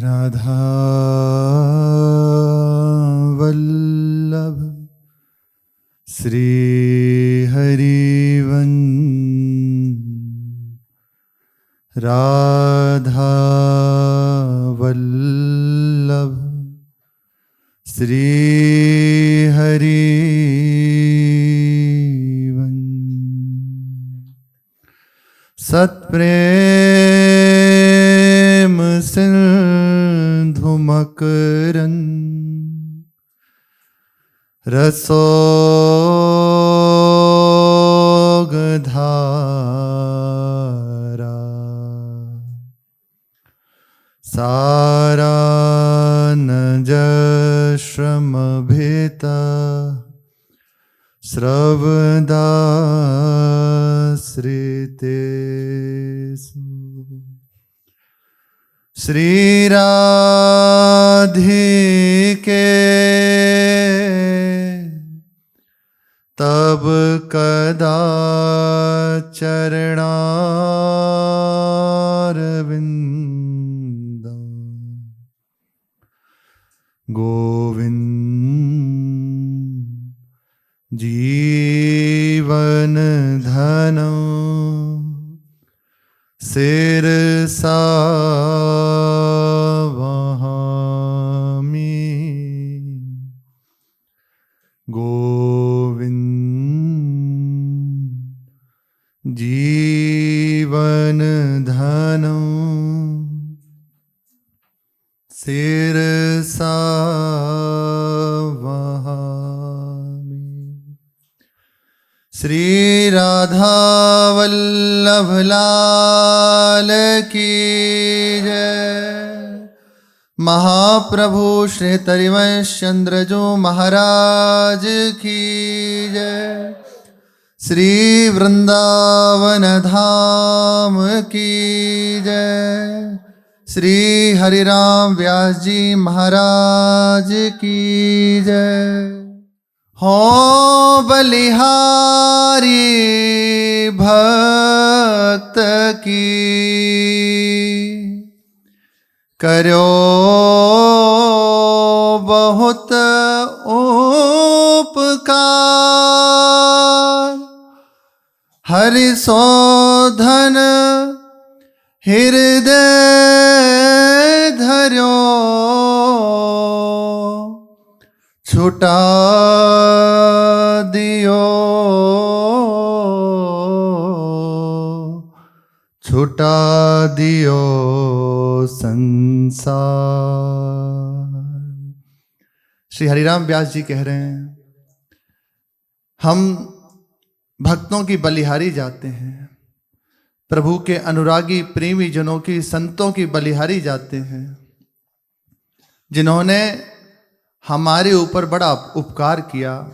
राधा वल्लभ श्री हरिवंश राधा वल्लभ श्री हरिवंश सत्प्रेम सिंधु मकरंद रसोगधारा सारानजश्रमभिता श्रवदाश्रितेषु श्रीराधिके तब कदा चरणारविंदम गोविंद जीवन धनो सिरसा वहामि गोविंद जीवन धनो सिरसा वहामि। श्री राधा वल्लभ लाल की जय। महाप्रभु श्री हरिवंश चंद्रजू महाराज की जय। श्री वृंदावन धाम की जय। श्री हरिराम व्यास जी महाराज की जय। हो बलिहारी भक्त की करो बहुत उपकार। हरि शोधन हृदय धर्यो छुटा दियो छुटा दियो संसार। श्री हरिराम व्यास जी कह रहे हैं, हम भक्तों की बलिहारी जाते हैं, प्रभु के अनुरागी प्रेमी जनों की, संतों की बलिहारी जाते हैं, जिन्होंने हमारे ऊपर बड़ा उपकार किया,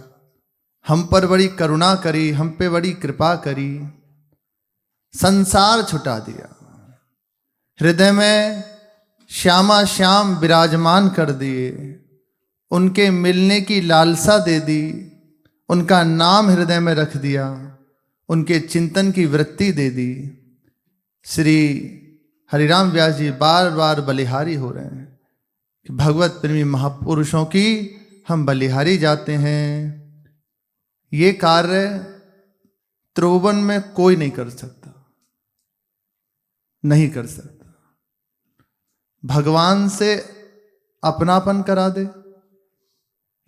हम पर बड़ी करुणा करी, हम पे बड़ी कृपा करी, संसार छुटा दिया, हृदय में श्यामा श्याम विराजमान कर दिए, उनके मिलने की लालसा दे दी, उनका नाम हृदय में रख दिया, उनके चिंतन की वृत्ति दे दी। श्री हरिराम व्यास जी बार बार बलिहारी हो रहे हैं कि भगवत प्रेमी महापुरुषों की हम बलिहारी जाते हैं। ये कार्य त्रिभुवन में कोई नहीं कर सकता, नहीं कर सकता। भगवान से अपनापन करा दे,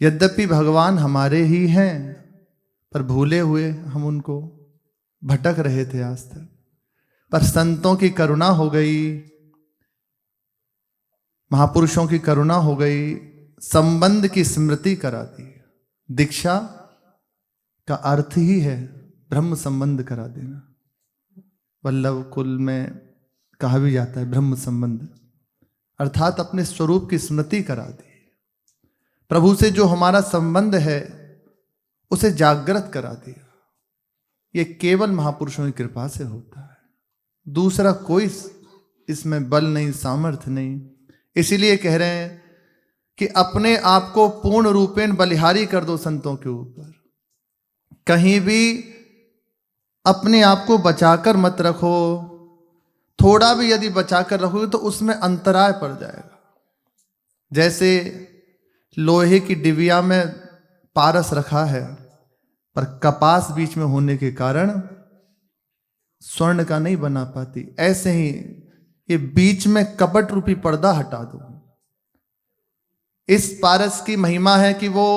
यद्यपि भगवान हमारे ही हैं, पर भूले हुए हम उनको, भटक रहे थे आज तक, पर संतों की करुणा हो गई, महापुरुषों की करुणा हो गई, संबंध की स्मृति करा दी। दीक्षा का अर्थ ही है ब्रह्म संबंध करा देना। वल्लभ कुल में कहा भी जाता है ब्रह्म संबंध, अर्थात अपने स्वरूप की स्मृति करा दी। प्रभु से जो हमारा संबंध है उसे जागृत करा दिया। ये केवल महापुरुषों की कृपा से होता है, दूसरा कोई इसमें बल नहीं, सामर्थ्य नहीं। इसीलिए कह रहे हैं कि अपने आप को पूर्ण रूपेण बलिहारी कर दो संतों के ऊपर। कहीं भी अपने आप को बचाकर मत रखो, थोड़ा भी यदि बचाकर रखोगे तो उसमें अंतराय पड़ जाएगा। जैसे लोहे की डिबिया में पारस रखा है, पर कपास बीच में होने के कारण स्वर्ण का नहीं बना पाती, ऐसे ही ये बीच में कपट रूपी पर्दा हटा दो। इस पारस की महिमा है कि वो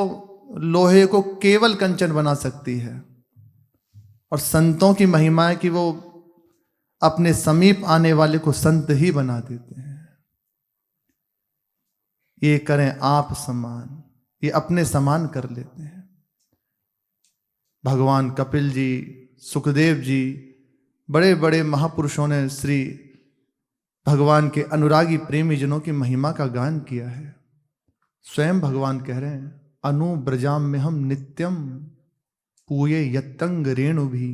लोहे को केवल कंचन बना सकती है, और संतों की महिमा है कि वो अपने समीप आने वाले को संत ही बना देते हैं। ये करें आप समान, ये अपने समान कर लेते हैं। भगवान कपिल जी, सुखदेव जी, बड़े बड़े महापुरुषों ने श्री भगवान के अनुरागी प्रेमी जनों की महिमा का गान किया है। स्वयं भगवान कह रहे हैं, अनुब्रजाम में हम नित्यम पूये यत्तंग रेणु भी,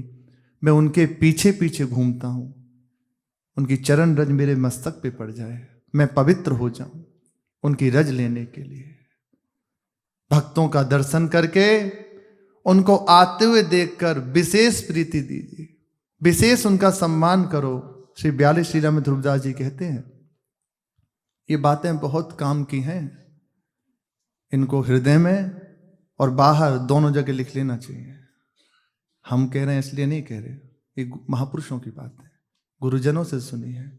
मैं उनके पीछे पीछे घूमता हूं, उनकी चरण रज मेरे मस्तक पे पड़ जाए, मैं पवित्र हो जाऊं उनकी रज लेने के लिए। भक्तों का दर्शन करके उनको आते हुए देखकर विशेष प्रीति दीजिए, विशेष उनका सम्मान करो। श्री 42 लीला में ध्रुवदास जी कहते हैं, ये बातें बहुत काम की हैं, इनको हृदय में और बाहर दोनों जगह लिख लेना चाहिए। हम कह रहे हैं इसलिए नहीं कह रहे, ये महापुरुषों की बात है, गुरुजनों से सुनी है।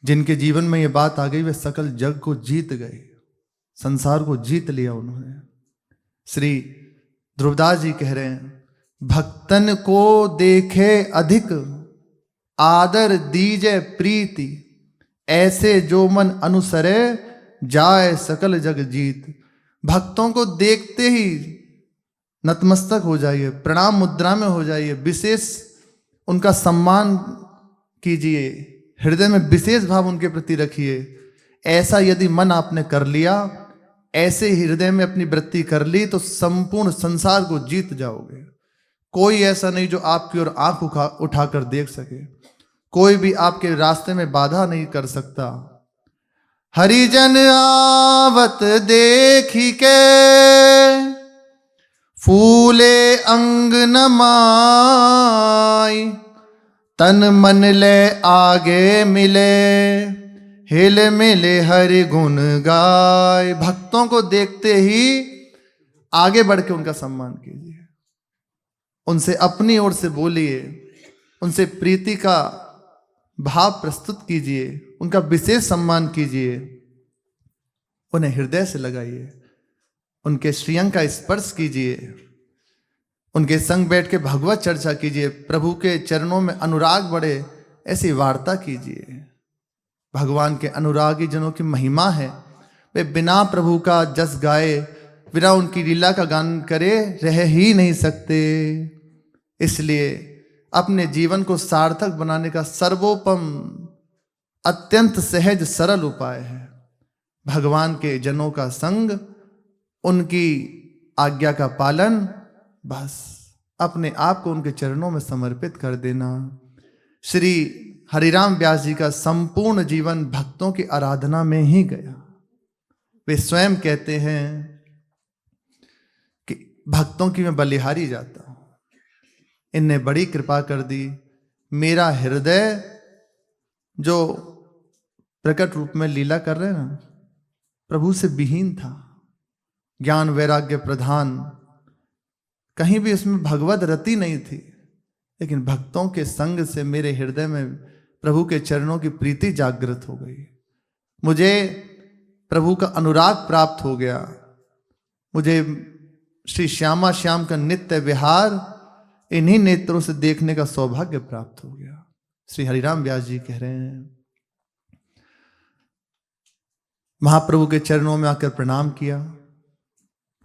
जिनके जीवन में ये बात आ गई वे सकल जग को जीत गए, संसार को जीत लिया उन्होंने। श्री ध्रुवदास जी कह रहे हैं, भक्तन को देखे अधिक आदर दीजे प्रीति, ऐसे जो मन अनुसरे जाए सकल जग जीत। भक्तों को देखते ही नतमस्तक हो जाइए, प्रणाम मुद्रा में हो जाइए, विशेष उनका सम्मान कीजिए, हृदय में विशेष भाव उनके प्रति रखिए। ऐसा यदि मन आपने कर लिया, ऐसे हृदय में अपनी वृत्ति कर ली, तो संपूर्ण संसार को जीत जाओगे। कोई ऐसा नहीं जो आपकी ओर आंख उठाकर देख सके, कोई भी आपके रास्ते में बाधा नहीं कर सकता। हरिजन आवत देखी के फूले अंग न माई, तन मन ले आगे मिले हिल मिले हरि गुण गाय। भक्तों को देखते ही आगे बढ़ के उनका सम्मान कीजिए, उनसे अपनी ओर से बोलिए, उनसे प्रीति का भाव प्रस्तुत कीजिए, उनका विशेष सम्मान कीजिए, उन्हें हृदय से लगाइए, उनके श्रीअंग का स्पर्श कीजिए, उनके संग बैठ के भगवत चर्चा कीजिए, प्रभु के चरणों में अनुराग बढ़े ऐसी वार्ता कीजिए। भगवान के अनुरागी जनों की महिमा है, वे बिना प्रभु का जस गाए, बिना उनकी लीला का गान करे रह ही नहीं सकते। इसलिए अपने जीवन को सार्थक बनाने का सर्वोपम अत्यंत सहज सरल उपाय है भगवान के जनों का संग, उनकी आज्ञा का पालन, बस अपने आप को उनके चरणों में समर्पित कर देना। श्री हरिराम व्यास जी का संपूर्ण जीवन भक्तों की आराधना में ही गया। वे स्वयं कहते हैं कि भक्तों की मैं बलिहारी जाता हूं, इनने बड़ी कृपा कर दी। मेरा हृदय जो प्रकट रूप में लीला कर रहे हैं ना, प्रभु से विहीन था, ज्ञान वैराग्य प्रधान, कहीं भी उसमें भगवत रति नहीं थी, लेकिन भक्तों के संग से मेरे हृदय में प्रभु के चरणों की प्रीति जागृत हो गई। मुझे प्रभु का अनुराग प्राप्त हो गया, मुझे श्री श्यामा श्याम का नित्य विहार इन्हीं नेत्रों से देखने का सौभाग्य प्राप्त हो गया। श्री हरिराम व्यास जी कह रहे हैं, महाप्रभु के चरणों में आकर प्रणाम किया,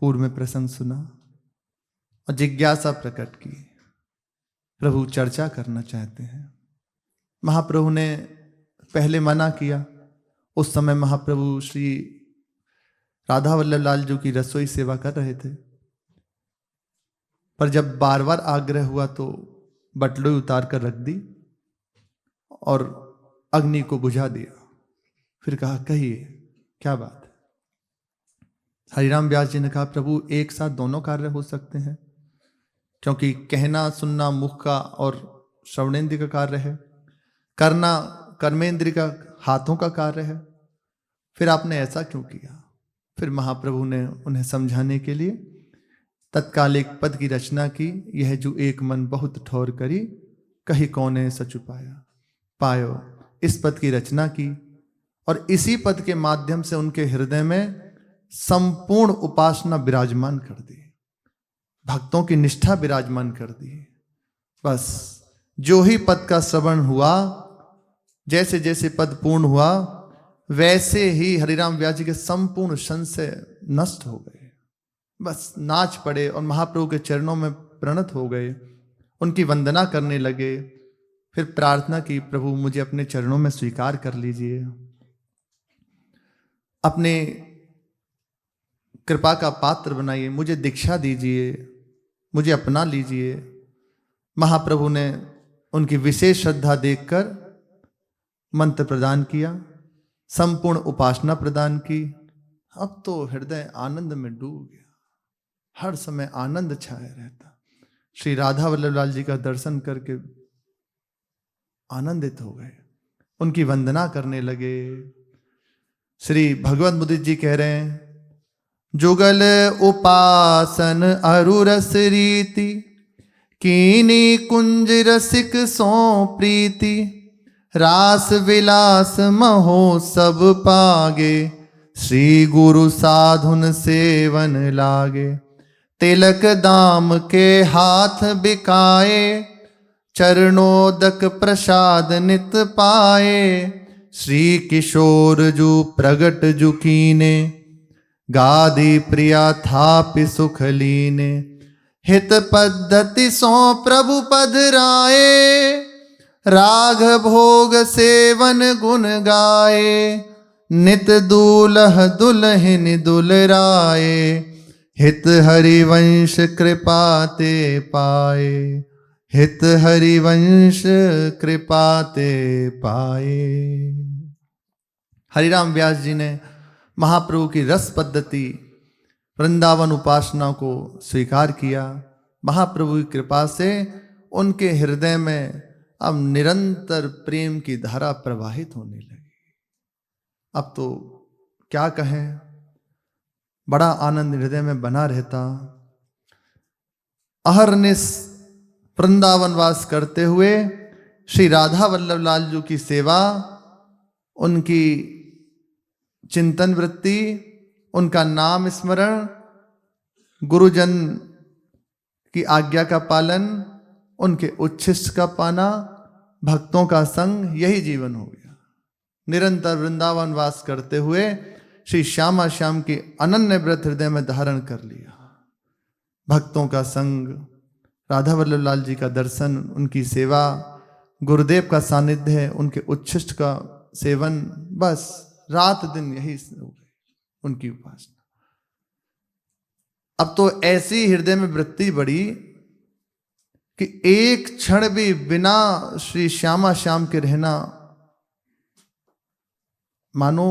पूर्व में प्रसंग सुना और जिज्ञासा प्रकट की, प्रभु चर्चा करना चाहते हैं। महाप्रभु ने पहले मना किया, उस समय महाप्रभु श्री राधा वल्लभ लाल जी की रसोई सेवा कर रहे थे, पर जब बार बार आग्रह हुआ तो बटलोई उतार कर रख दी और अग्नि को बुझा दिया। फिर कहा, कहिए क्या बात है। हरिराम व्यास जी ने कहा, प्रभु एक साथ दोनों कार्य हो सकते हैं, क्योंकि कहना सुनना मुख का और श्रवणेन्द्र का कार्य है, करना कर्मेंद्र का हाथों का कार्य है, फिर आपने ऐसा क्यों किया? फिर महाप्रभु ने उन्हें समझाने के लिए तत्काल एक पद की रचना की, यह जो एक मन बहुत ठौर करी, कहीं कौने सच पायो। इस पद की रचना की और इसी पद के माध्यम से उनके हृदय में संपूर्ण उपासना विराजमान कर दी, भक्तों की निष्ठा विराजमान कर दी। बस जो ही पद का श्रवण हुआ, जैसे जैसे पद पूर्ण हुआ, वैसे ही हरिराम व्यास जी के संपूर्ण संशय नष्ट हो गए। बस नाच पड़े और महाप्रभु के चरणों में प्रणत हो गए, उनकी वंदना करने लगे। फिर प्रार्थना की, प्रभु मुझे अपने चरणों में स्वीकार कर लीजिए, अपने कृपा का पात्र बनाइए, मुझे दीक्षा दीजिए, मुझे अपना लीजिए। महाप्रभु ने उनकी विशेष श्रद्धा देखकर मंत्र प्रदान किया, संपूर्ण उपासना प्रदान की। अब तो हृदय आनंद में डूब गया, हर समय आनंद छाया रहता। श्री राधा वल्लभ लाल जी का दर्शन करके आनंदित हो गए, उनकी वंदना करने लगे। श्री भगवत मुदित जी कह रहे हैं, जुगल उपासन अरुरस रीति, कीनी कुंज रसिक सो प्रीति, रास विलास महो सब पागे, श्री गुरु साधुन सेवन लागे। तिलक दाम के हाथ बिकाए, चरणोदक प्रसाद नित पाए, श्री किशोर जू प्रगट जू कीने, गादी प्रिया थापि सुख लीने। हित पद्धति सो प्रभु पधराए, राग भोग सेवन गुण गाए, नित दूल्ह दुल्हन दुलराए, हित हरिवंश कृपा ते पाए, हित हरिवंश कृपा ते पाए। हरिराम व्यास जी ने महाप्रभु की रस पद्धति वृंदावन उपासना को स्वीकार किया। महाप्रभु की कृपा से उनके हृदय में अब निरंतर प्रेम की धारा प्रवाहित होने लगी। अब तो क्या कहें, बड़ा आनंद हृदय में बना रहता। अहरनिश वृंदावन वास करते हुए श्री राधा वल्लभ लाल जी की सेवा, उनकी चिंतन वृत्ति, उनका नाम स्मरण, गुरुजन की आज्ञा का पालन, उनके उच्छिष्ट का पाना, भक्तों का संग, यही जीवन हो गया। निरंतर वृंदावन वास करते हुए श्री श्यामा श्याम की अनन्य व्रत हृदय में धारण कर लिया। भक्तों का संग, राधा वल्लभ लाल जी का दर्शन, उनकी सेवा, गुरुदेव का सानिध्य, उनके उच्छिष्ट का सेवन, बस रात दिन यही हो गई उनकी उपासना। अब तो ऐसी हृदय में वृत्ति बढ़ी कि एक क्षण भी बिना श्री श्यामा श्याम के रहना मानो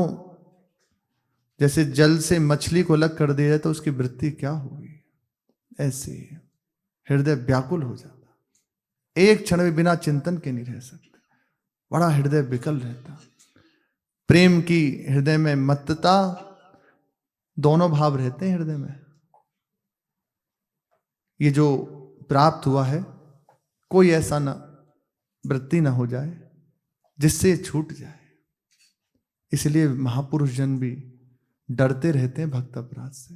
जैसे जल से मछली को अलग कर दिया जाए तो उसकी वृत्ति क्या होगी, ऐसे हृदय व्याकुल हो जाता। एक क्षण भी बिना चिंतन के नहीं रह सकते, बड़ा हृदय विकल रहता। प्रेम की हृदय में मत्तता, दोनों भाव रहते हैं हृदय में। ये जो प्राप्त हुआ है, कोई ऐसा ना वृत्ति ना हो जाए जिससे छूट जाए। इसलिए महापुरुष जन भी डरते रहते हैं भक्त अपराध से।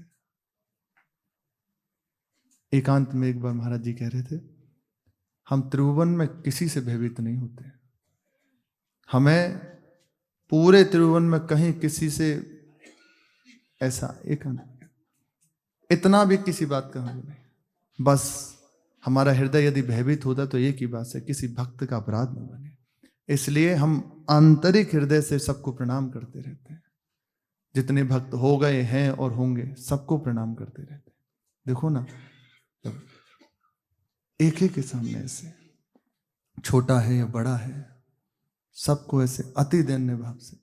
एकांत में एक बार महाराज जी कह रहे थे, हम त्रिभुवन में किसी से भयभीत नहीं होते, हमें पूरे त्रिभुवन में कहीं किसी से ऐसा एकांत इतना भी किसी बात का हम नहीं। बस हमारा हृदय यदि भयभीत होता तो एक ही बात है, किसी भक्त का अपराध न बने। इसलिए हम आंतरिक हृदय से सबको प्रणाम करते रहते हैं। जितने भक्त हो गए हैं और होंगे सबको प्रणाम करते रहते हैं। देखो ना, एक एक के सामने ऐसे, छोटा है या बड़ा है, सबको ऐसे अति दैन्य भाव से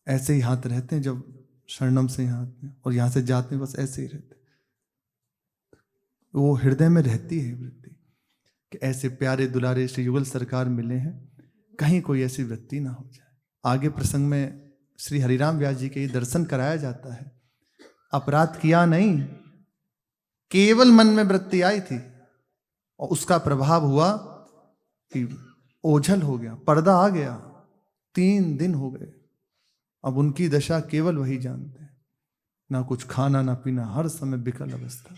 ऐसे ही हाथ रहते हैं। जब शरणम से यहाँ आते हैं और यहाँ से जाते हैं, बस ऐसे ही रहते हैं। वो हृदय में रहती है वृत्ति कि ऐसे प्यारे दुलारे श्री युगल सरकार मिले हैं, कहीं कोई ऐसी वृत्ति ना हो जाए। आगे प्रसंग में श्री हरिराम व्यास जी के दर्शन कराया जाता है। अपराध किया नहीं, केवल मन में वृत्ति आई थी और उसका प्रभाव हुआ कि ओझल हो गया, पर्दा आ गया। 3 दिन हो गए। अब उनकी दशा केवल वही जानते हैं, ना कुछ खाना ना पीना, हर समय विकल अवस्था।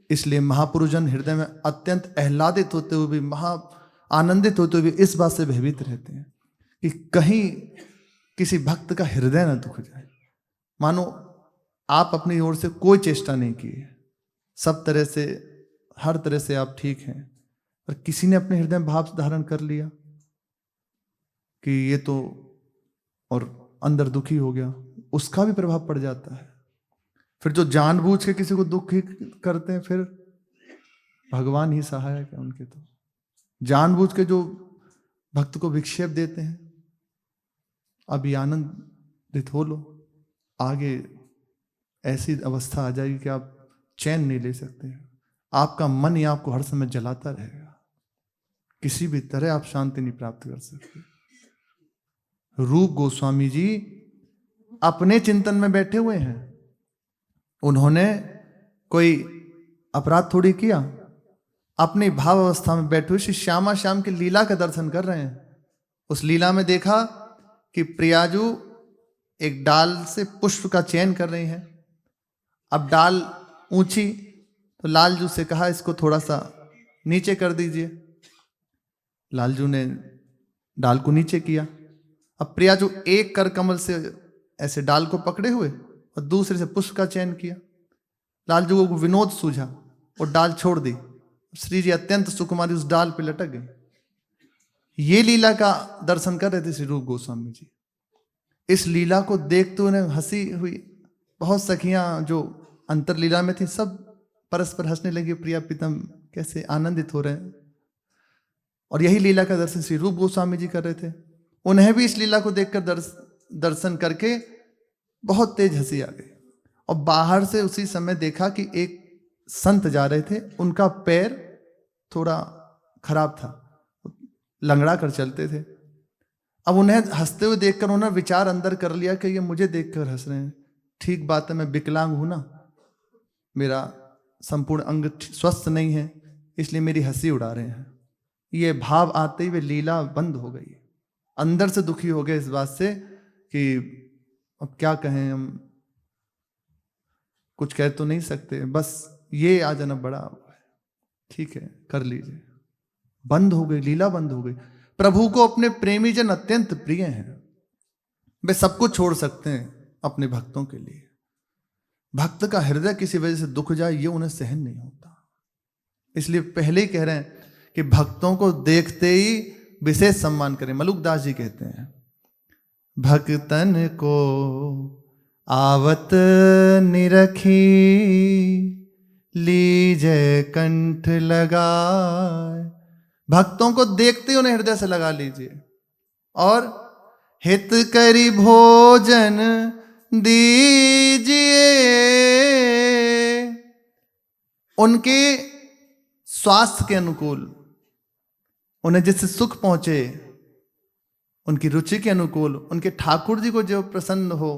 इसलिए महापुरुषजन हृदय में अत्यंत आह्लादित होते हुए भी, महा आनंदित होते हुए इस बात से भयभीत रहते हैं कि कहीं किसी भक्त का हृदय न दुख जाए। मानो आप अपनी ओर से कोई चेष्टा नहीं की है, सब तरह से, हर तरह से आप ठीक हैं, और किसी ने अपने हृदय में भाव धारण कर लिया कि ये तो, और अंदर दुखी हो गया, उसका भी प्रभाव पड़ जाता है। फिर जो जानबूझ के किसी को दुखी करते हैं, फिर भगवान ही सहायक है उनके। तो जानबूझ के जो भक्त को विक्षेप देते हैं, अभी आनंदित हो लो, आगे ऐसी अवस्था आ जाएगी कि आप चैन नहीं ले सकते। आपका मन ही आपको हर समय जलाता रहेगा, किसी भी तरह आप शांति नहीं प्राप्त कर सकते। रूप गोस्वामी जी अपने चिंतन में बैठे हुए हैं, उन्होंने कोई अपराध थोड़ी किया, अपनी भाव अवस्था में बैठे हुए श्री श्यामा श्याम की लीला का दर्शन कर रहे हैं। उस लीला में देखा कि प्रियाजू एक डाल से पुष्प का चयन कर रही हैं। अब डाल ऊंची, तो लालजू से कहा इसको थोड़ा सा नीचे कर दीजिए। लालजू ने डाल को नीचे किया। अब प्रियाजू एक कर कमल से ऐसे डाल को पकड़े हुए और दूसरे से पुष्प का चयन किया। लालजू को विनोद सूझा और डाल छोड़ दी। श्री जी अत्यंत सुकुमारी उस डाल पे लटक गई। ये लीला का दर्शन कर रहे थे श्री रूप गोस्वामी जी। इस लीला को देखते उन्हें हंसी हुई। बहुत सखियां जो अंतर लीला में थी, सब परस्पर हंसने लगी, प्रिया प्रीतम कैसे आनंदित हो रहे हैं। और यही लीला का दर्शन श्री रूप गोस्वामी जी कर रहे थे। उन्हें भी इस लीला को देखकर दर्शन करके बहुत तेज हंसी आ गई। और बाहर से उसी समय देखा कि एक संत जा रहे थे, उनका पैर थोड़ा खराब था, लंगड़ा कर चलते थे। अब उन्हें हंसते हुए देखकर उन्होंने विचार अंदर कर लिया कि ये मुझे देखकर हंस रहे हैं, ठीक बात है, मैं विकलांग हूं ना, मेरा संपूर्ण अंग स्वस्थ नहीं है, इसलिए मेरी हंसी उड़ा रहे हैं। ये भाव आते ही वे लीला बंद हो गई। अंदर से दुखी हो गए इस बात से कि अब क्या कहें, हम कुछ कह तो नहीं सकते, बस ये आ जाना बड़ा है, ठीक है कर लीजिए। बंद हो गई, लीला बंद हो गई। प्रभु को अपने प्रेमी जन अत्यंत प्रिय हैं, वे सब कुछ छोड़ सकते हैं अपने भक्तों के लिए। भक्त का हृदय किसी वजह से दुख जाए, ये उन्हें सहन नहीं होता। इसलिए पहले ही कह रहे हैं कि भक्तों को देखते ही विशेष सम्मान करें। मलुकदास जी कहते हैं, भक्तन को आवत निरखी, लीजय कंठ लगाए। भक्तों को देखते ही उन्हें हृदय से लगा लीजिए और हित करी भोजन दीजिए। उनके स्वास्थ्य के अनुकूल, उन्हें जिससे सुख पहुंचे, उनकी रुचि के अनुकूल, उनके ठाकुर जी को जो प्रसन्न हो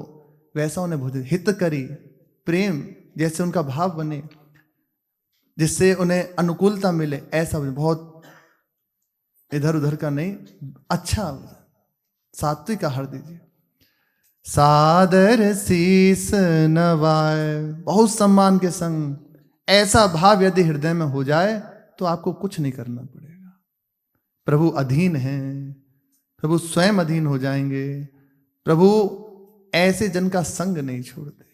वैसा उन्हें भोजन। हित करी, प्रेम जैसे उनका भाव बने, जिससे उन्हें अनुकूलता मिले, ऐसा बहुत इधर उधर का नहीं, अच्छा सात्विक आहार दीजिए। सादर शीस नवाए, बहुत सम्मान के संग। ऐसा भाव यदि हृदय में हो जाए तो आपको कुछ नहीं करना पड़ेगा। प्रभु अधीन हैं, प्रभु स्वयं अधीन हो जाएंगे। प्रभु ऐसे जन का संग नहीं छोड़ते।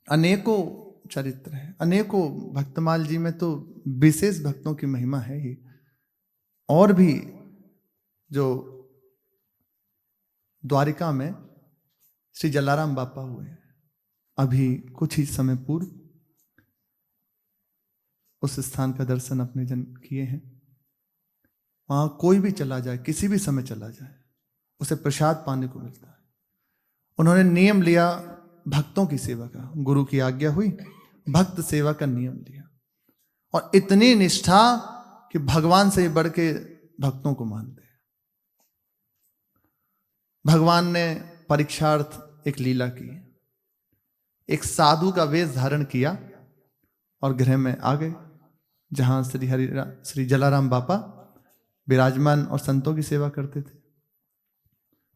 अनेकों चरित्र है, अनेकों, भक्तमाल जी में तो विशेष भक्तों की महिमा है ही। और भी जो द्वारिका में श्री जलाराम बापा हुए, अभी कुछ ही समय पूर्व उस स्थान का दर्शन अपने जन किए हैं। वहां कोई भी चला जाए, किसी भी समय चला जाए, उसे प्रसाद पाने को मिलता है। उन्होंने नियम लिया भक्तों की सेवा का, गुरु की आज्ञा हुई, भक्त सेवा का नियम लिया। और इतनी निष्ठा कि भगवान से बढ़ के भक्तों को मानते हैं। भगवान ने परीक्षार्थ एक लीला की, एक साधु का वेश धारण किया और गृह में आ गए जहां श्री जलाराम बापा विराजमान और संतों की सेवा करते थे।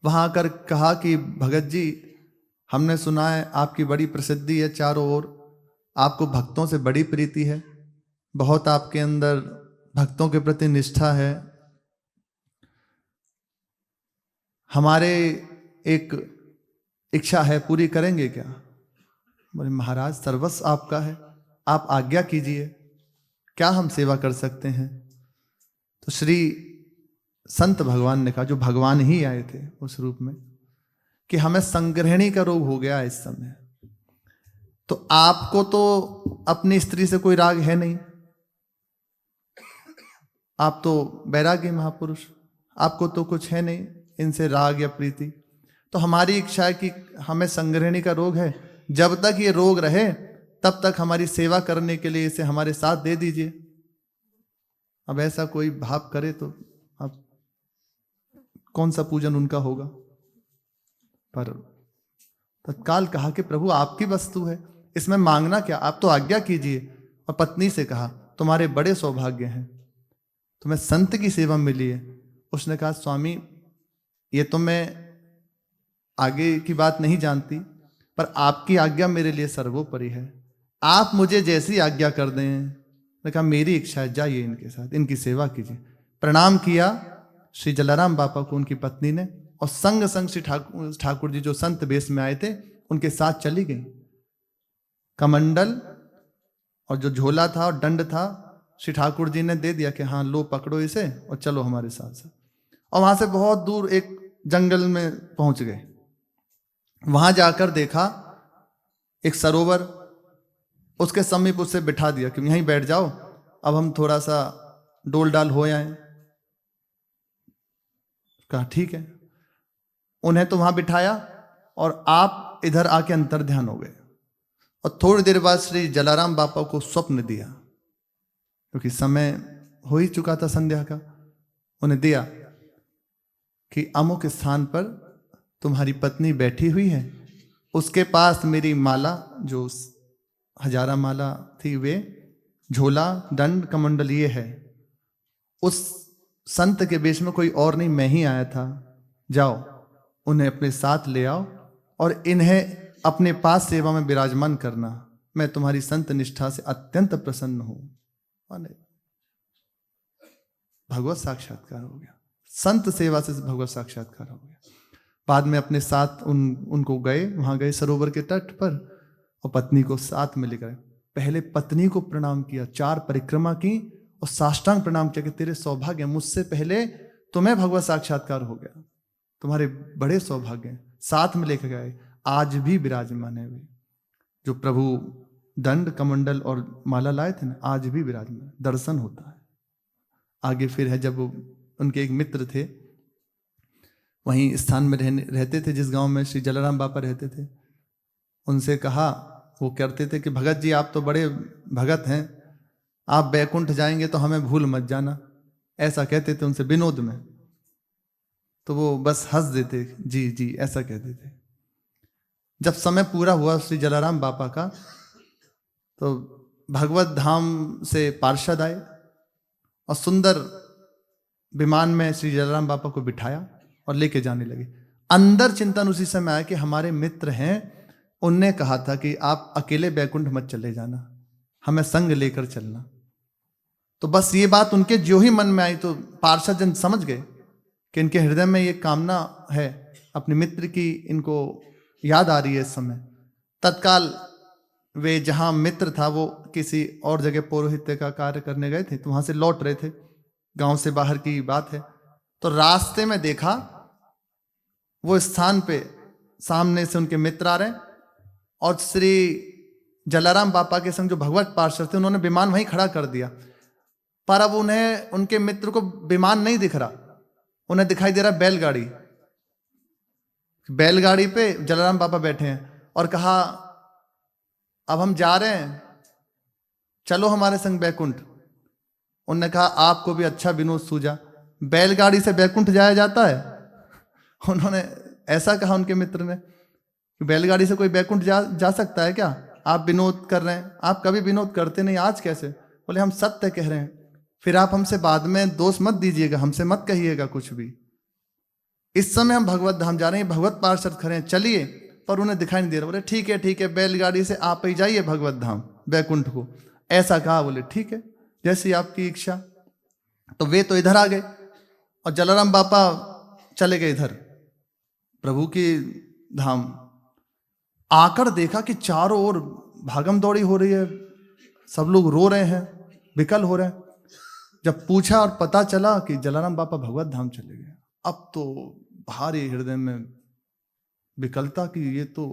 वहां आकर कहा कि भगत जी, हमने सुना है आपकी बड़ी प्रसिद्धि है चारों ओर, आपको भक्तों से बड़ी प्रीति है, बहुत आपके अंदर भक्तों के प्रति निष्ठा है। हमारे एक इच्छा है, पूरी करेंगे क्या? बोले महाराज, सर्वस्व आपका है, आप आज्ञा कीजिए, क्या हम सेवा कर सकते हैं? तो श्री संत भगवान ने कहा, जो भगवान ही आए थे उस रूप में, कि हमें संग्रहणी का रोग हो गया इस समय। तो आपको तो अपनी स्त्री से कोई राग है नहीं, आप तो वैरागी महापुरुष, आपको तो कुछ है नहीं इनसे राग या प्रीति। तो हमारी इच्छा है कि हमें संग्रहणी का रोग है, जब तक ये रोग रहे तब तक हमारी सेवा करने के लिए इसे हमारे साथ दे दीजिए। अब ऐसा कोई भाव करे तो अब कौन सा पूजन उनका होगा? पर तत्काल कहा कि प्रभु आपकी वस्तु है, इसमें मांगना क्या, आप तो आज्ञा कीजिए। और पत्नी से कहा, तुम्हारे बड़े सौभाग्य हैं, तुम्हें संत की सेवा मिली है। उसने कहा, स्वामी ये तो मैं आगे की बात नहीं जानती, पर आपकी आज्ञा मेरे लिए सर्वोपरि है, आप मुझे जैसी आज्ञा कर दें। मैंने कहा मेरी इच्छा है, जाइए इनके साथ, इनकी सेवा कीजिए। प्रणाम किया श्री जलाराम बापा को उनकी पत्नी ने, और संग संग श्री ठाकुर जी जो संत वेश में आए थे उनके साथ चली गई। कमंडल और जो झोला था और दंड था श्री ठाकुर जी ने दे दिया कि हाँ लो पकड़ो इसे और चलो हमारे साथ साथ। और वहां से बहुत दूर एक जंगल में पहुंच गए। वहां जाकर देखा एक सरोवर, उसके समीप उससे बिठा दिया कि यहीं बैठ जाओ, अब हम थोड़ा सा डोल डाल हो आए। कहा ठीक है। उन्हें तो वहां बिठाया और आप इधर आके अंतर ध्यान हो गए। और थोड़ी देर बाद श्री जलाराम बापा को स्वप्न दिया, क्योंकि समय हो ही चुका था संध्या का। उन्हें दिया कि अमुक स्थान पर तुम्हारी पत्नी बैठी हुई है, उसके पास मेरी माला जो हजारा माला थी, वे झोला दंड कमंडल ये है। उस संत के वेश में कोई और नहीं, मैं ही आया था। जाओ उन्हें अपने साथ ले आओ और इन्हें अपने पास सेवा में विराजमान करना। मैं तुम्हारी संत निष्ठा से अत्यंत प्रसन्न हूं। भगवत साक्षात्कार हो गया, संत सेवा से भगवत साक्षात्कार हो गया। बाद में अपने साथ उनको गए, वहां गए सरोवर के तट पर और पत्नी को साथ में लेकर पहले पत्नी को प्रणाम किया, 4 परिक्रमा की और साष्टांग प्रणाम किया कि तेरे सौभाग्य, मुझसे पहले तुम्हें भगवत साक्षात्कार हो गया, तुम्हारे बड़े सौभाग्य। साथ में लेकर गए, आज भी विराजमान है वे जो प्रभु दंड कमंडल और माला लाए थे ना, आज भी विराजमान, दर्शन होता है। आगे फिर है, जब उनके एक मित्र थे वहीं स्थान में रहते थे जिस गांव में श्री जलाराम बापा रहते थे, उनसे कहा, वो कहते थे कि भगत जी आप तो बड़े भगत हैं, आप बैकुंठ जाएंगे तो हमें भूल मत जाना, ऐसा कहते थे उनसे विनोद में। तो वो बस हंस देते, जी जी ऐसा कहते थे। जब समय पूरा हुआ श्री जलाराम बापा का, तो भगवत धाम से पार्षद आए और सुंदर विमान में श्री जलाराम बापा को बिठाया और लेके जाने लगे। अंदर चिंतन उसी समय आया कि हमारे मित्र हैं, उनने कहा था कि आप अकेले बैकुंठ मत चले जाना, हमें संग लेकर चलना। तो बस ये बात उनके जो ही मन में आई तो पार्षद जन समझ गए कि इनके हृदय में ये कामना है, अपने मित्र की इनको याद आ रही है इस समय। तत्काल वे जहां मित्र था वो किसी और जगह पौरोहित्य का कार्य करने गए थे, तो वहां से लौट रहे थे, गांव से बाहर की बात है। तो रास्ते में देखा वो स्थान पे सामने से उनके मित्र आ रहे हैं और श्री जलाराम बापा के संग जो भगवत पार्षद थे उन्होंने विमान वहीं खड़ा कर दिया। पर अब उन्हें, उनके मित्र को विमान नहीं दिख रहा, उन्हें दिखाई दे रहा बैलगाड़ी। बैलगाड़ी पे जलाराम बापा बैठे हैं और कहा, अब हम जा रहे हैं, चलो हमारे संग बैकुंठ। उन्होंने कहा, आपको भी अच्छा विनोद सूझा, बैलगाड़ी से बैकुंठ जाया जाता है? उन्होंने ऐसा कहा उनके मित्र ने कि बैलगाड़ी से कोई बैकुंठ जा सकता है क्या? आप विनोद कर रहे हैं, आप कभी विनोद करते नहीं, आज कैसे? बोले हम सत्य कह रहे हैं। फिर आप हमसे बाद में दोष मत दीजिएगा, हमसे मत कहिएगा कुछ भी। इस समय हम भगवत धाम जा रहे हैं, भगवत पार्षद खड़े हैं, चलिए। पर उन्हें दिखाई नहीं दे रहा। बोले ठीक है, बैलगाड़ी से आप ही जाइए भगवत धाम बैकुंठ को। ऐसा कहा। बोले ठीक है, जैसी आपकी इच्छा। तो वे तो इधर आ गए और जलाराम बापा चले गए इधर प्रभु की धाम। आकर देखा कि चारों ओर भागम दौड़ी हो रही है, सब लोग रो रहे हैं, विकल हो रहे हैं। जब पूछा और पता चला कि जलाराम बापा भगवत धाम चले गए, अब तो भारी हृदय में विकलता कि ये तो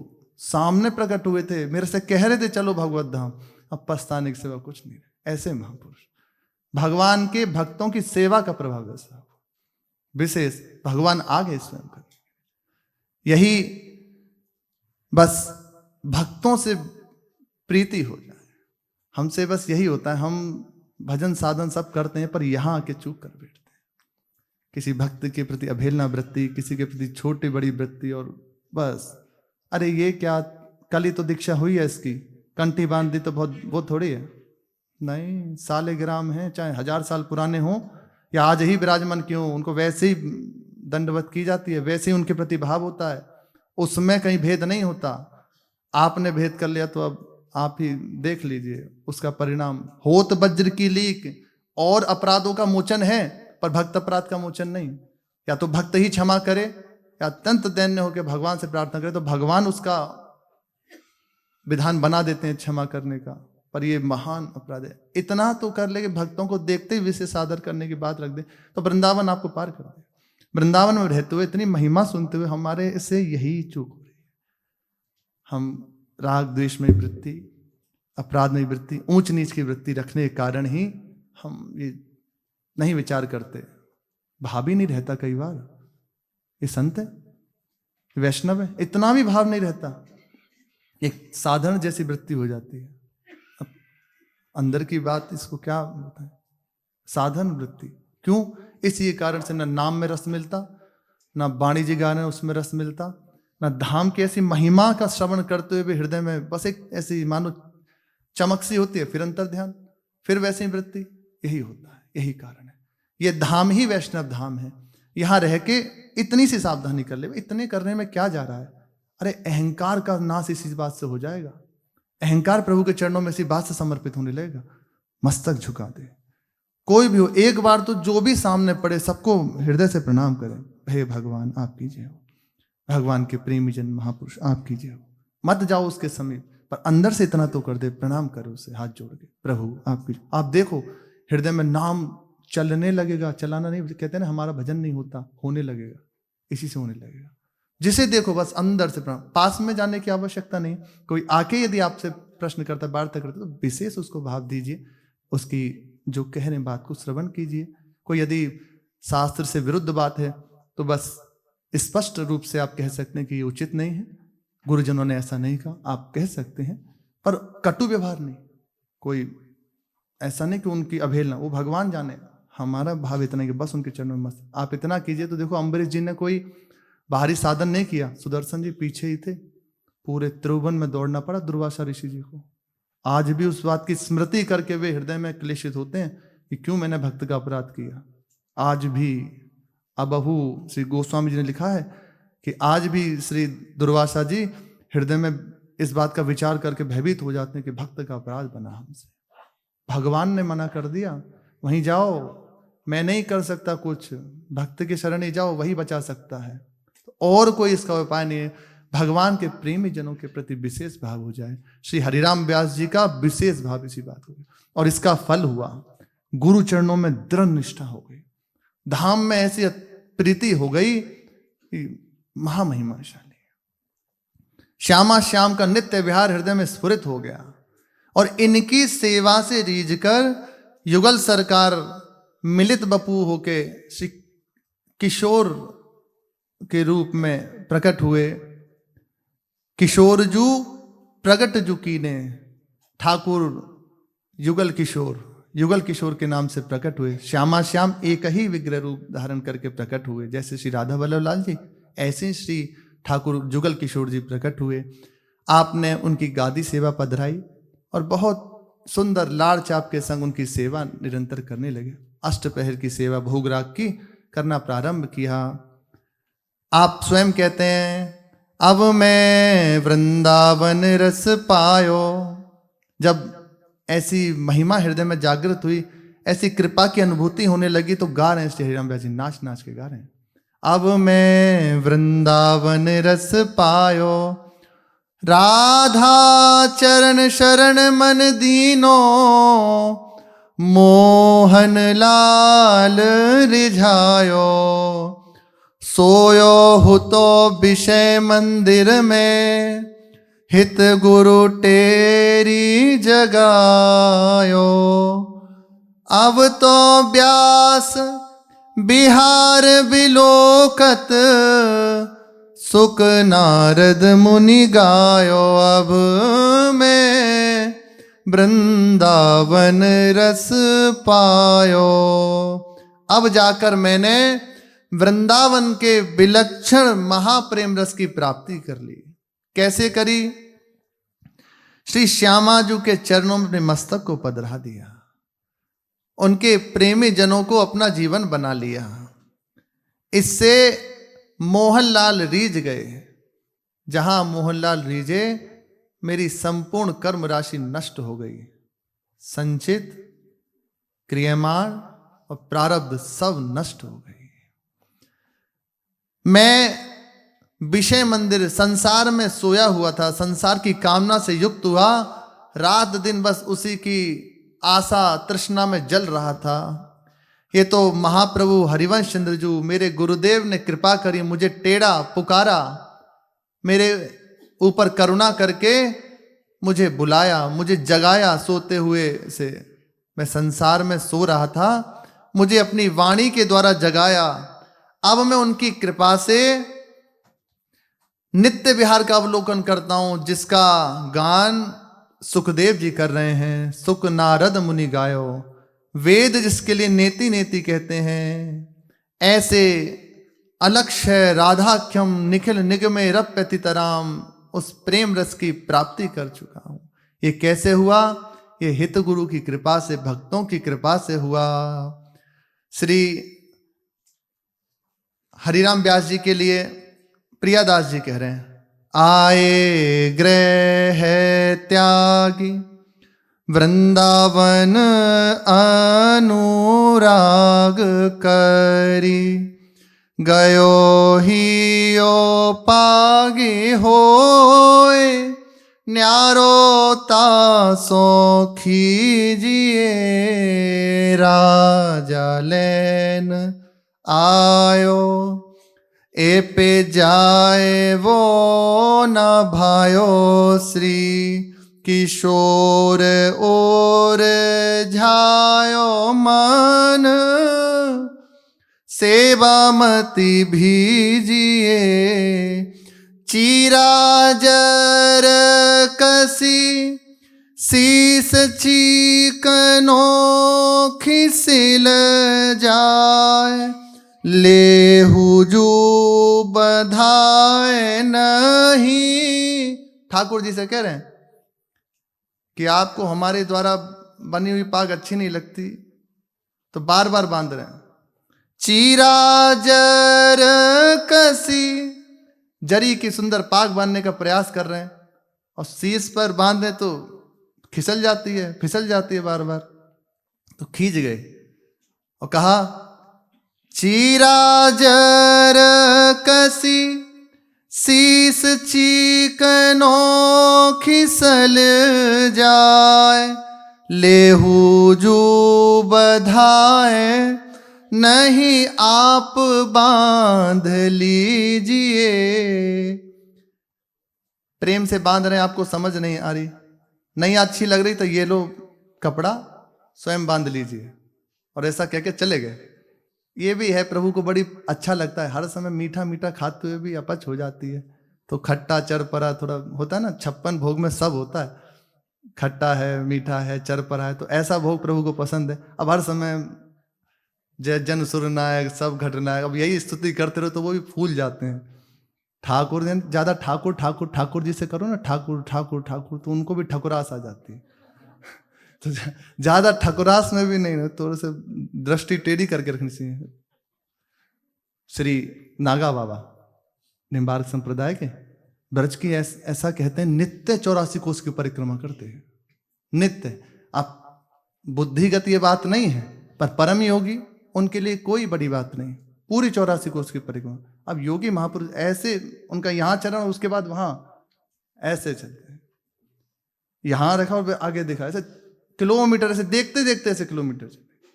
सामने प्रकट हुए थे, मेरे से कह रहे थे चलो भगवत धाम, अब पछताने की सेवा कुछ नहीं। ऐसे महापुरुष भगवान के भक्तों की सेवा का प्रभाव ऐसा विशेष, भगवान आ गए स्वयं कर। यही बस भक्तों से प्रीति हो जाए, हमसे बस यही होता है। हम भजन साधन सब करते हैं पर यहाँ आके चूक कर बैठते हैं। किसी भक्त के प्रति अवहेलना वृत्ति, किसी के प्रति छोटी बड़ी वृत्ति, और बस अरे ये क्या, कल ही तो दीक्षा हुई है इसकी, कंठी बांध दी तो बहुत वो थोड़ी है। नहीं, सालेग्राम है, चाहे 1000 साल पुराने हों या आज ही विराजमान क्यों, उनको वैसे ही दंडवत की जाती है, वैसे ही उनके प्रति भाव होता है, उसमें कहीं भेद नहीं होता। आपने भेद कर लिया तो अब आप ही देख लीजिए उसका परिणाम। होत वज्र की लीक और अपराधों का मोचन है, पर भक्त अपराध का मोचन नहीं। या तो भक्त ही क्षमा करे या अत्यंत दैन्य होकर भगवान से प्रार्थना करे, तो भगवान उसका विधान बना देते हैं क्षमा करने का। पर ये महान अपराध है। इतना तो कर ले कि भक्तों को देखते ही विशेष आदर करने की बात रख दे, तो वृंदावन आपको पार कर दे। वृंदावन में रहते हुए इतनी महिमा सुनते हुए हमारे इससे यही चूक हो रही है। हम राग द्वेष में वृत्ति, अपराध में वृत्ति, ऊंच नीच की वृत्ति रखने के कारण ही हम ये नहीं विचार करते, भाव ही नहीं रहता। कई बार ये संत है, वैष्णव है, इतना भी भाव नहीं रहता, एक साधारण जैसी वृत्ति हो जाती है। अब अंदर की बात इसको क्या बताएं, साधारण वृत्ति। क्यों? इसी कारण से न नाम में रस मिलता, न वाणिज्य गाने उसमें रस मिलता, न धाम की ऐसी महिमा का श्रवण करते हुए हृदय में बस एक ऐसी मानो चमक सी होती है, फिर अंतर ध्यान, फिर वैसी वृत्ति। यही होता है, यही कारण है। ये धाम ही वैष्णव धाम है। यहां रह के इतनी सी सावधानी कर ले, इतने करने में क्या जा रहा है? अरे अहंकार का नाश इसी बात से हो जाएगा। अहंकार प्रभु के चरणों में इसी बात से समर्पित होने लगेगा। मस्तक झुका दे, कोई भी हो, एक बार तो जो भी सामने पड़े सबको हृदय से प्रणाम करें। हे भगवान आप कीजिए हो, भगवान के प्रेमी जन महापुरुष आप कीजिए हो। मत जाओ उसके समीप, पर अंदर से इतना तो कर दे, प्रणाम करो उसे हाथ जोड़ के, प्रभु आप कीजिए। आप देखो हृदय में नाम चलने लगेगा, चलाना नहीं कहते ना, हमारा भजन नहीं होता, होने लगेगा, इसी से होने लगेगा। जिसे देखो बस अंदर से प्रणाम, पास में जाने की आवश्यकता नहीं। कोई आके यदि आपसे प्रश्न करता, वार्ता करता, तो विशेष उसको भाव दीजिए, उसकी जो कह रहे बात को श्रवण कीजिए। कोई यदि शास्त्र से विरुद्ध बात है तो बस स्पष्ट रूप से आप कह सकते हैं कि ये उचित नहीं है, गुरुजनों ने ऐसा नहीं कहा, आप कह सकते हैं, पर कटु व्यवहार नहीं। कोई ऐसा नहीं कि उनकी अवहेलना, वो भगवान जाने, हमारा भाव इतना है कि बस उनके चरणों में मस्त आप इतना कीजिए। तो देखो अम्बरीश जी ने कोई बाहरी साधन नहीं किया, सुदर्शन जी पीछे ही थे, पूरे त्रिभुवन में दौड़ना पड़ा दुर्वासा ऋषि जी को। आज भी उस बात की स्मृति करके वे हृदय में क्लेशित होते हैं कि क्यों मैंने भक्त का अपराध किया। आज भी अबहू श्री गोस्वामी जी ने लिखा है कि आज भी श्री दुर्वासा जी हृदय में इस बात का विचार करके भयभीत हो जाते हैं कि भक्त का अपराध बना हमसे, भगवान ने मना कर दिया, वहीं जाओ, मैं नहीं कर सकता कुछ, भक्त की शरण ही जाओ, वही बचा सकता है, तो और कोई इसका उपाय नहीं है। भगवान के प्रेमी जनों के प्रति विशेष भाव हो जाए। श्री हरिराम व्यास जी का विशेष भाव इसी बात हो गया, और इसका फल हुआ, गुरु चरणों में दृढ़ निष्ठा हो गई, धाम में ऐसी प्रीति हो गई कि महामहिमाशाली। श्यामा श्याम का नित्य विहार हृदय में स्फुरित हो गया, और इनकी सेवा से रीझकर युगल सरकार मिलित बपू होके श्री किशोर के रूप में प्रकट हुए। किशोरजू प्रगट जुकी ने, ठाकुर युगल किशोर के नाम से प्रकट हुए। श्यामा श्याम एक ही विग्रह रूप धारण करके प्रकट हुए, जैसे श्री राधा वल्लभ लाल जी, ऐसे श्री ठाकुर जुगल किशोर जी प्रकट हुए। आपने उनकी गादी सेवा पधराई और बहुत सुंदर लाड़ चाप के संग उनकी सेवा निरंतर करने लगे। अष्टपहर की सेवा भोग राग की करना प्रारंभ किया। आप स्वयं कहते हैं, अब मैं वृंदावन रस पायो। जब ऐसी महिमा हृदय में जागृत हुई, ऐसी कृपा की अनुभूति होने लगी, तो गा रहे हैं श्री हरिराम व्यास जी, नाच नाच के गा रहे हैं। अब मैं वृंदावन रस पायो, राधा चरण शरण मन दीनो, मोहन लाल रिझायो। सोयो हो तो विषय मंदिर में, हित गुरु तेरी जगायो। अब तो व्यास बिहार बिलोकत, सुख नारद मुनि गायो। अब मैं वृंदावन रस पायो। अब जाकर मैंने वृंदावन के विलक्षण महाप्रेम रस की प्राप्ति कर ली। कैसे करी? श्री श्यामाजू के चरणों में अपने मस्तक को पधरा दिया, उनके प्रेमी जनों को अपना जीवन बना लिया। इससे मोहनलाल रीझ गए। जहां मोहनलाल रीझे, मेरी संपूर्ण कर्म राशि नष्ट हो गई। संचित, क्रियमाण और प्रारब्ध सब नष्ट हो गई। मैं विषय मंदिर संसार में सोया हुआ था, संसार की कामना से युक्त हुआ, रात दिन बस उसी की आशा तृष्णा में जल रहा था। ये तो महाप्रभु हरिवंश चंद्र जी मेरे गुरुदेव ने कृपा करी, मुझे टेढ़ा पुकारा, मेरे ऊपर करुणा करके मुझे बुलाया, मुझे जगाया सोते हुए से। मैं संसार में सो रहा था, मुझे अपनी वाणी के द्वारा जगाया। अब मैं उनकी कृपा से नित्य विहार का अवलोकन करता हूं, जिसका गान सुखदेव जी कर रहे हैं। सुख नारद मुनि गायो, वेद जिसके लिए नेति नेति कहते हैं। ऐसे अलक्ष्य राधाख्यम निखिल निगमे रप्यतितराम, उस प्रेम रस की प्राप्ति कर चुका हूं। ये कैसे हुआ? ये हित गुरु की कृपा से, भक्तों की कृपा से हुआ। श्री हरिराम व्यास जी के लिए प्रियादास जी कह रहे हैं, आए ग्रह त्यागी वृंदावन अनुराग करी, गयो ही ओ पागी होए, न्यारो तासो खीजिए। राजा लेन आयो, ए पे जाए वो न भायो। श्री किशोर और झायो मन, सेवा मति भीजिए। चीरा जर कसी शीस चीकनो खिसिल जाए, लेहू जो बधाए नहीं। ठाकुर जी से कह रहे हैं कि आपको हमारे द्वारा बनी हुई पाग अच्छी नहीं लगती, तो बार बार बांध रहे हैं। चीरा जर कसी, जरी की सुंदर पाग बांधने का प्रयास कर रहे हैं, और शीश पर बांधे तो फिसल जाती है बार बार, तो खींच गए और कहा, चीरा जर कसी शीस चीकनो खिसल जाए, लेहू जो बधाए नहीं आप बांध लीजिए। प्रेम से बांध रहे हैं, आपको समझ नहीं आ रही, नहीं अच्छी लग रही, तो ये लो कपड़ा स्वयं बांध लीजिए। और ऐसा कह के चले गए। ये भी है, प्रभु को बड़ी अच्छा लगता है। हर समय मीठा मीठा खाते हुए भी अपच हो जाती है, तो खट्टा चरपरा थोड़ा होता है ना, 56 भोग में सब होता है, खट्टा है, मीठा है, चरपरा है, तो ऐसा भोग प्रभु को पसंद है। अब हर समय जय जन सुर नायक सब घटनायक, अब यही स्तुति करते रहो तो वो भी फूल जाते हैं। ठाकुर ने ज्यादा ठाकुर ठाकुर ठाकुर जी से करो ना, ठाकुर ठाकुर ठाकुर, तो उनको भी ठकुरास आ जाती है। तो ज्यादा ठकुरास में भी नहीं, थोड़े से दृष्टि टेढ़ी करके रखनी चाहिए। श्री नागा बाबा निम्बार्क संप्रदाय के ब्रज की ऐसा कहते हैं, नित्य 84 कोस की परिक्रमा करते हैं, नित्य। आप बुद्धिगत ये बात नहीं है, पर परम योगी उनके लिए कोई बड़ी बात नहीं, पूरी 84 कोस की परिक्रमा। अब योगी महापुरुष ऐसे, उनका यहां चरण उसके बाद वहां ऐसे चलते हैं, यहां रखा और आगे देखा, ऐसे किलोमीटर, ऐसे देखते देखते ऐसे किलोमीटर चलते।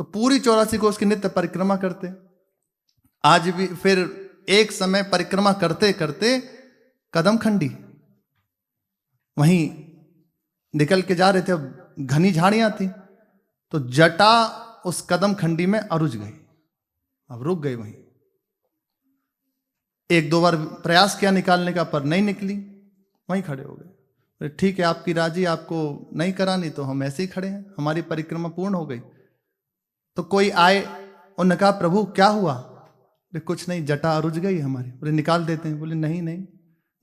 तो पूरी 84 कोस की नित्य परिक्रमा करते। आज भी फिर एक समय परिक्रमा करते करते कदम खंडी वहीं निकल के जा रहे थे, अब घनी झाड़ियां थी, तो जटा उस कदम खंडी में अरुझ गई, अब रुक गई वहीं। एक दो बार प्रयास किया निकालने का, पर नहीं निकली, वहीं खड़े हो गए। ठीक है, आपकी राजी, आपको नहीं करानी तो हम ऐसे ही खड़े हैं, हमारी परिक्रमा पूर्ण हो गई। तो कोई आए, उन्होंने कहा प्रभु क्या हुआ? बोले कुछ नहीं, जटा अरुझ गई हमारी। बोले निकाल देते हैं। बोले नहीं नहीं,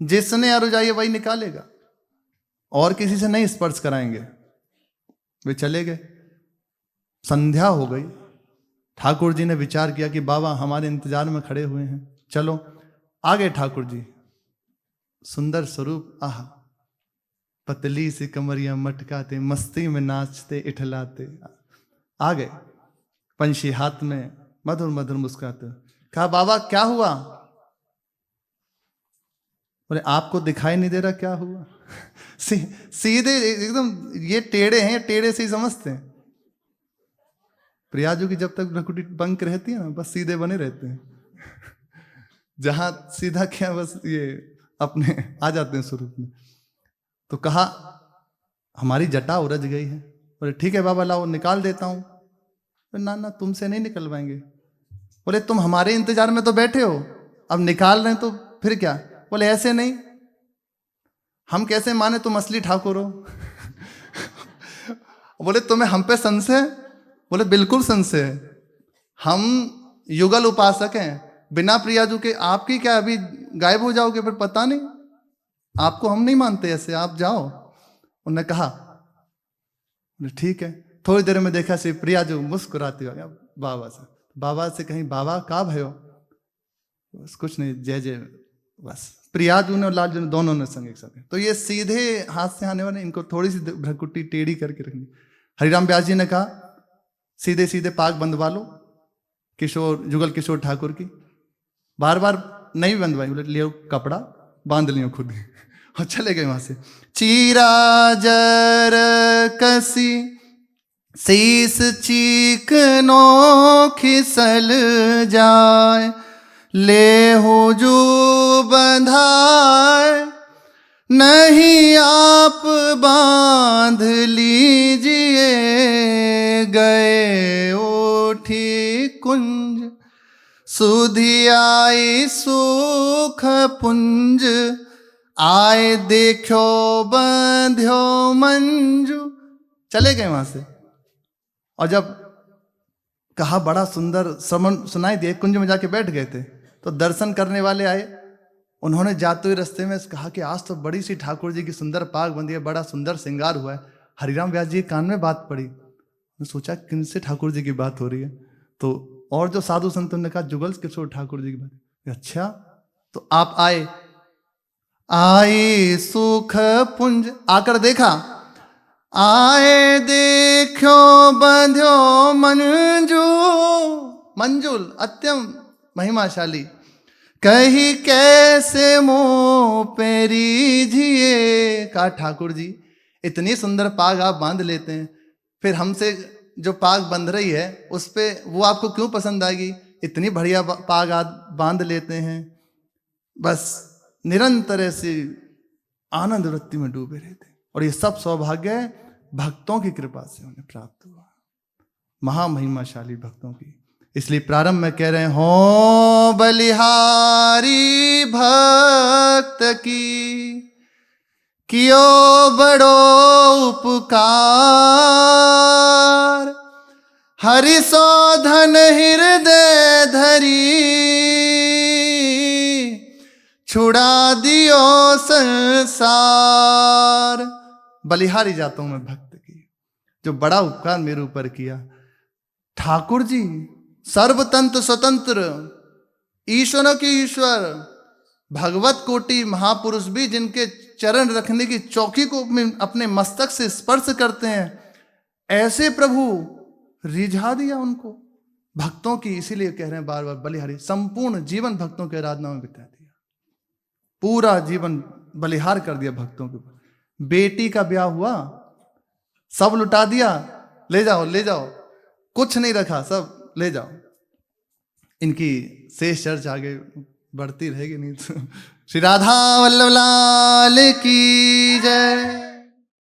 जिसने अरुझाई है वही निकालेगा, और किसी से नहीं स्पर्श कराएंगे। वे चले गए। संध्या हो गई। ठाकुर जी ने विचार किया कि बाबा हमारे इंतजार में खड़े हुए हैं, चलो। आ गए ठाकुर जी, सुंदर स्वरूप, आह, पतली सी कमरियां मटकाते, मस्ती में नाचते इठलाते आ गए, पंछी हाथ में, मधुर मधुर मुस्कुराते। कहा बाबा क्या हुआ? बोले आपको दिखाई नहीं दे रहा क्या हुआ? सीधे एकदम, ये टेढ़े हैं, टेढ़े से ही समझते हैं। प्रियाजू की जब तक भ्रकुटी बंक रहती है ना, बस सीधे बने रहते हैं। जहां सीधा क्या, बस ये अपने आ जाते हैं स्वरूप में। तो कहा हमारी जटा उलझ गई है। बोले ठीक है बाबा, लाओ निकाल देता हूं। ना ना, तुमसे नहीं निकलवाएंगे। बोले तुम हमारे इंतजार में तो बैठे हो, अब निकाल रहे हैं तो फिर क्या? बोले ऐसे नहीं, हम कैसे माने तुम असली ठाकुर हो? बोले तुम्हें हम पे संशय? बोले बिल्कुल संशय है, हम युगल उपासक हैं, बिना प्रियाजू के आपकी क्या अभी गायब हो जाओगे, फिर पता नहीं, आपको हम नहीं मानते ऐसे, आप जाओ। उन्होंने कहा ठीक है। थोड़ी देर में देखा श्री प्रियाजू मुस्कुराती हो गया बाबा से। बाबा से कहीं बाबा का भयो? बस कुछ नहीं, जय जय, बस। प्रियाजू ने और लालजू ने दोनों ने संग एक साथ। तो ये सीधे हाथ से आने वाले, इनको थोड़ी सी भ्रकुटी टेढ़ी करके रखनी। हरिराम व्यास जी ने कहा सीधे सीधे पाग बंधवा लो किशोर, जुगल किशोर ठाकुर की। बार बार नहीं बंधवाई, बोले लियो कपड़ा बांध लियो खुद ही, और चले गए वहां से। चीरा जर कसी शीस चीकनो खिसल जाए, ले हो जो बंधाए, नहीं आप बांध लीजिए, गए ओठी कुंज, सुधि आई सुख पुंज, आए देखो बंध्यो मंजू। चले गए वहां से। और जब कहा बड़ा सुंदर श्रवण सुनाई दिए, कुंज में जाके बैठ गए थे। तो दर्शन करने वाले आए, उन्होंने जाते हुए रास्ते में कहा कि आज तो बड़ी सी ठाकुर जी की सुंदर पाग बंधी है, बड़ा सुंदर श्रृंगार हुआ है। हरिराम व्यास जी के कान में बात पड़ी, मैं सोचा किन से ठाकुर जी की बात हो रही है। तो और जो साधु संतों ने कहा जुगल किशोर ठाकुर जी की बात। अच्छा, तो आप आए, आई सुख पुंज, आकर देखा, आए देखो बंध्यो मंजू, मंजुल अत्यम महिमाशाली, कही कैसे मोह पेरी जिए। कहा ठाकुर जी इतनी सुंदर पाग आप बांध लेते हैं, फिर हमसे जो पाग बंध रही है उस पे वो आपको क्यों पसंद आएगी? इतनी बढ़िया पाग आप बांध लेते हैं। बस निरंतर ऐसे आनंद वृत्ति में डूबे रहते। और ये सब सौभाग्य भक्तों की कृपा से उन्हें प्राप्त हुआ, महामहिमाशाली भक्तों की। इसलिए प्रारंभ में कह रहे हैं, हो बलिहारी भक्त की, कियो बड़ो उपकार, हरि शोधन हृदय धरी, छुड़ा दियो संसार। बलिहारी जाता हूं मैं भक्त की, जो बड़ा उपकार मेरे ऊपर किया। ठाकुर जी सर्वतंत्र स्वतंत्र, ईश्वरों के ईश्वर, भगवत कोटि महापुरुष भी जिनके चरण रखने की चौकी को अपने मस्तक से स्पर्श करते हैं, ऐसे प्रभु रिझा दिया उनको भक्तों की। इसीलिए कह रहे हैं बार बार बलिहारी, संपूर्ण जीवन भक्तों की आराधना में बिता दिया, पूरा जीवन बलिहार कर दिया भक्तों के ऊपर। बेटी का ब्याह हुआ, सब लुटा दिया, ले जाओ ले जाओ, कुछ नहीं रखा, सब ले जाओ। इनकी शेष चर्चा आगे बढ़ती रहेगी, नहीं तो। श्री राधा वल्लभ लाल की जय।